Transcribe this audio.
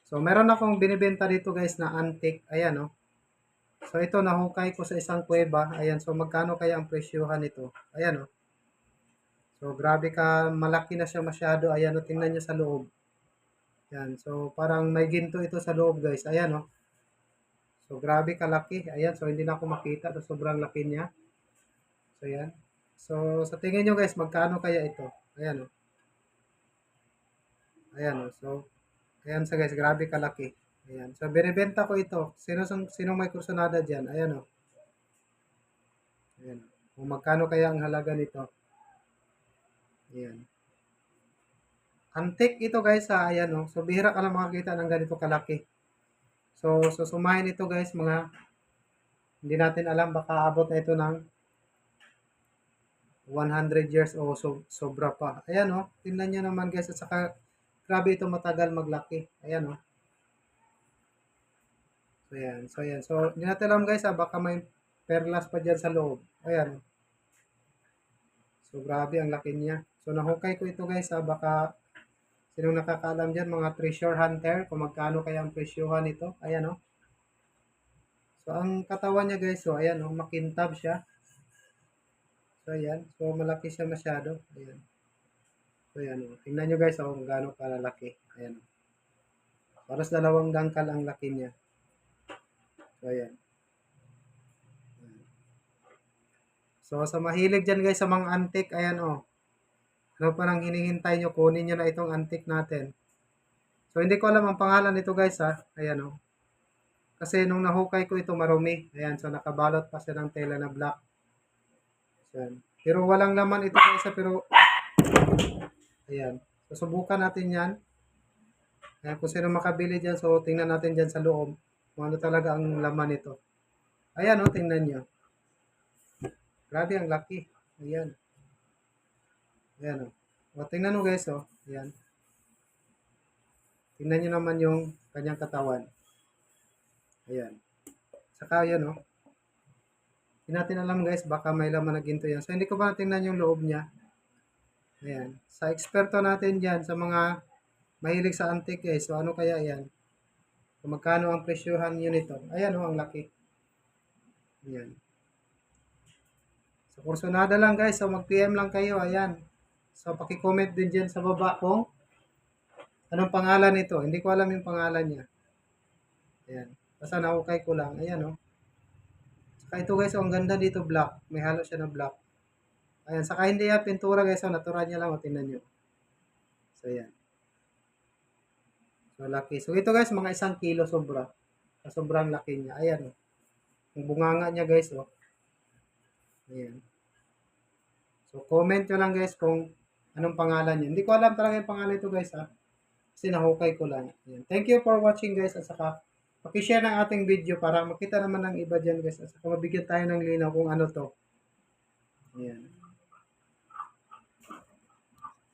So, meron akong binibenta dito guys na antique. Ayan, oh. So, ito nahukay ko sa isang kuweba. Ayan, so magkano kaya ang presyuhan nito? Ayan, oh. So, grabe ka, malaki na siya masyado. Ayan, oh, tingnan niyo sa loob. Ayan, so parang may ginto ito sa loob guys. Ayan, oh. So, grabe kalaki. Ayan, so hindi na ako makita. So, sobrang laki niya. So, ayan. So, sa tingin nyo guys, magkano kaya ito? Ayan, oh. Ayan, oh. So, ayan sa guys, grabe kalaki. Ayan. So, binibenta ko ito. Sino may kursunada dyan? Ayan, oh. Ayan. Kung magkano kaya ang halaga nito? Ayan. Antique ito guys, ha. Ayan, oh. So, bihira ka lang makakita ng ganito kalaki. So, susumahin ito guys, mga hindi natin alam, baka abot na ito ng 100 years o sobra pa. Ayan, oh. Tingnan nyo naman guys, at saka grabe ito matagal maglaki. Ayan, oh. So, ayan. So, ayan. So, hindi natin alam guys, ha. Baka may perlas pa dyan sa loob. Ayan. So, grabe ang laki niya. So, nahukay ko ito guys, ha. Baka sinong nakakaalam dyan, mga treasure hunter, kung magkano kaya ang presyuhan nito. Ayan, oh. So, ang katawan niya guys, so, ayan, oh. Makintab siya. So, ayan. So, malaki siya masyado. Ayan. So, ayan, oh. Tingnan nyo guys, oh, kung gaano kalalaki. Ayan, oh. Paras 2 dangkal ang laki niya. So, ayan. So, sa mahilig dyan guys sa mga antique, ayan oh. Ano pa nang hinihintay nyo? Kunin nyo na itong antique natin. So, hindi ko alam ang pangalan nito guys ha. Ayan oh. Kasi nung nahukay ko ito marumi. Ayan, so nakabalot pa siya ng tela na black. So, ayan. Pero walang laman ito guys ha, pero ayan. So, subukan natin yan. Ayan, kung sino makabili dyan, so tingnan natin dyan sa loob kung ano talaga ang laman nito. Ayan oh, tingnan nyo. Grabe ang laki. Ayan. Ayan o. O, tingnan mo guys o. Ayan. Tingnan nyo naman yung kanyang katawan. Ayan. Saka ayan o. Hindi natin alam guys, baka may laman na ginto yan. So, hindi ko pa tingnan yung loob niya. Ayan. Sa eksperto natin dyan, sa mga mahilig sa antique guys. So, ano kaya yan? Kung magkano ang presyuhan nyo nito. Ayan o, ang laki. Ayan. So, kursunada lang guys. So, mag-PM lang kayo. Ayan. So, paki-comment din dyan sa baba kung anong pangalan nito. Hindi ko alam yung pangalan niya. Ayan. Basta nahukay ko lang. Ayan o. Saka ito guys, ang ganda dito black. May halo siya na black. Ayan. Saka hindi yan pintura guys. So, natural niya lang. O, tingnan nyo. So, ayan. So, laki. So, ito guys, mga 1 kilo sobra. Sobrang laki niya. Ayan o. Yung bunganga niya guys o. Ayan. So, comment nyo lang guys kung anong pangalan niya. Hindi ko alam talaga yung pangalan ito guys ha. Kasi nahukay ko lang. Ayan. Thank you for watching guys. At saka, pakishare ng ating video para makita naman ng iba dyan guys. At saka mabigyan tayo ng linaw kung ano to. Ayan.